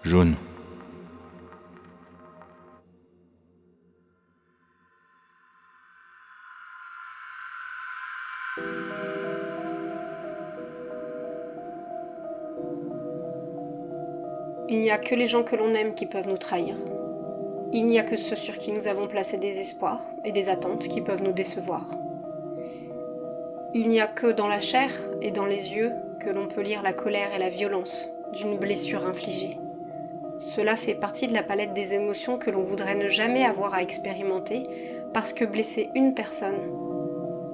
Jaune. Il n'y a que les gens que l'on aime qui peuvent nous trahir. Il n'y a que ceux sur qui nous avons placé des espoirs et des attentes qui peuvent nous décevoir. Il n'y a que dans la chair et dans les yeux que l'on peut lire la colère et la violence d'une blessure infligée. Cela fait partie de la palette des émotions que l'on voudrait ne jamais avoir à expérimenter parce que blesser une personne,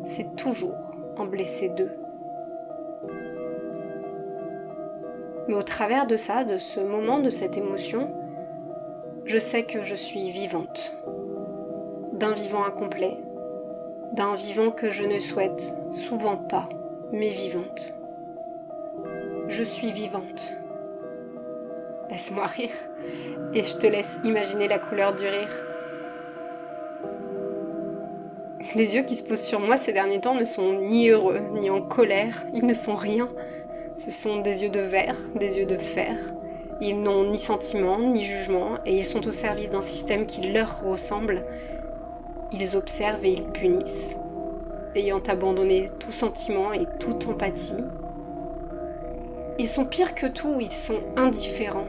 c'est toujours en blesser deux. Mais au travers de ça, de ce moment, de cette émotion, je sais que je suis vivante. D'un vivant incomplet, d'un vivant que je ne souhaite souvent pas, mais vivante. Je suis vivante. Laisse-moi rire et je te laisse imaginer la couleur du rire. Les yeux qui se posent sur moi ces derniers temps ne sont ni heureux, ni en colère, ils ne sont rien. Ce sont des yeux de verre, des yeux de fer. Ils n'ont ni sentiment, ni jugement, et ils sont au service d'un système qui leur ressemble. Ils observent et ils punissent. Ayant abandonné tout sentiment et toute empathie, ils sont pires que tout, ils sont indifférents.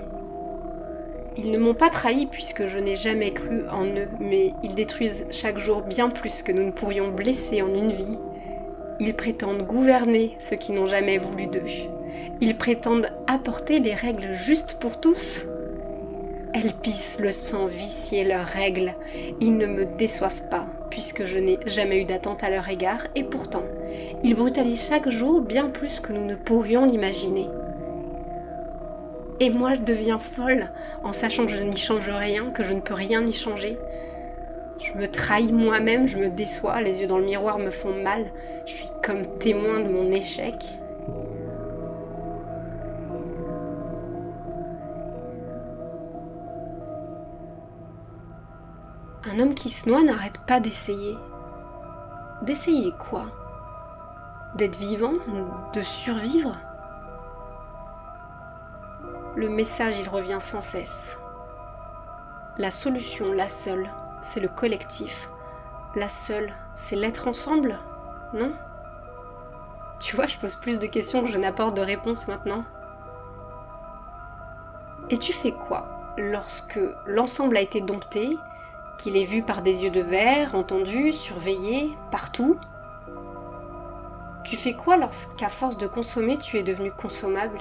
Ils ne m'ont pas trahi puisque je n'ai jamais cru en eux, mais ils détruisent chaque jour bien plus que nous ne pourrions blesser en une vie. Ils prétendent gouverner ceux qui n'ont jamais voulu d'eux. Ils prétendent apporter les règles justes pour tous. Elles pissent le sang vicié leurs règles. Ils ne me déçoivent pas, puisque je n'ai jamais eu d'attente à leur égard, et pourtant, ils brutalisent chaque jour bien plus que nous ne pourrions l'imaginer. Et moi, je deviens folle en sachant que je n'y change rien, que je ne peux rien y changer. Je me trahis moi-même, je me déçois, les yeux dans le miroir me font mal, je suis comme témoin de mon échec. Un homme qui se noie n'arrête pas d'essayer. D'essayer quoi? D'être vivant? De survivre? Le message, il revient sans cesse. La solution, la seule, c'est le collectif. La seule, c'est l'être ensemble, non? Tu vois, je pose plus de questions que je n'apporte de réponses maintenant. Et tu fais quoi lorsque l'ensemble a été dompté, qu'il est vu par des yeux de verre, entendu, surveillé, partout? Tu fais quoi lorsqu'à force de consommer, tu es devenu consommable?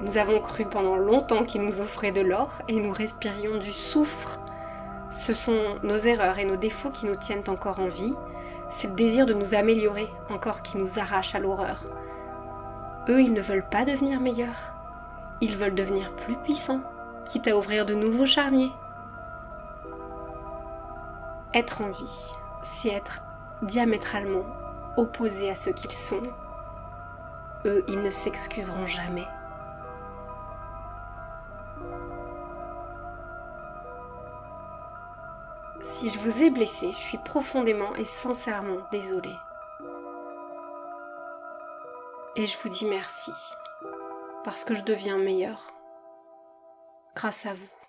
Nous avons cru pendant longtemps qu'il nous offrait de l'or et nous respirions du soufre. Ce sont nos erreurs et nos défauts qui nous tiennent encore en vie. C'est le désir de nous améliorer encore qui nous arrache à l'horreur. Eux, ils ne veulent pas devenir meilleurs. Ils veulent devenir plus puissants, quitte à ouvrir de nouveaux charniers. Être en vie, c'est être diamétralement opposé à ce qu'ils sont. Eux, ils ne s'excuseront jamais. Si je vous ai blessé, je suis profondément et sincèrement désolée. Et je vous dis merci, parce que je deviens meilleure grâce à vous.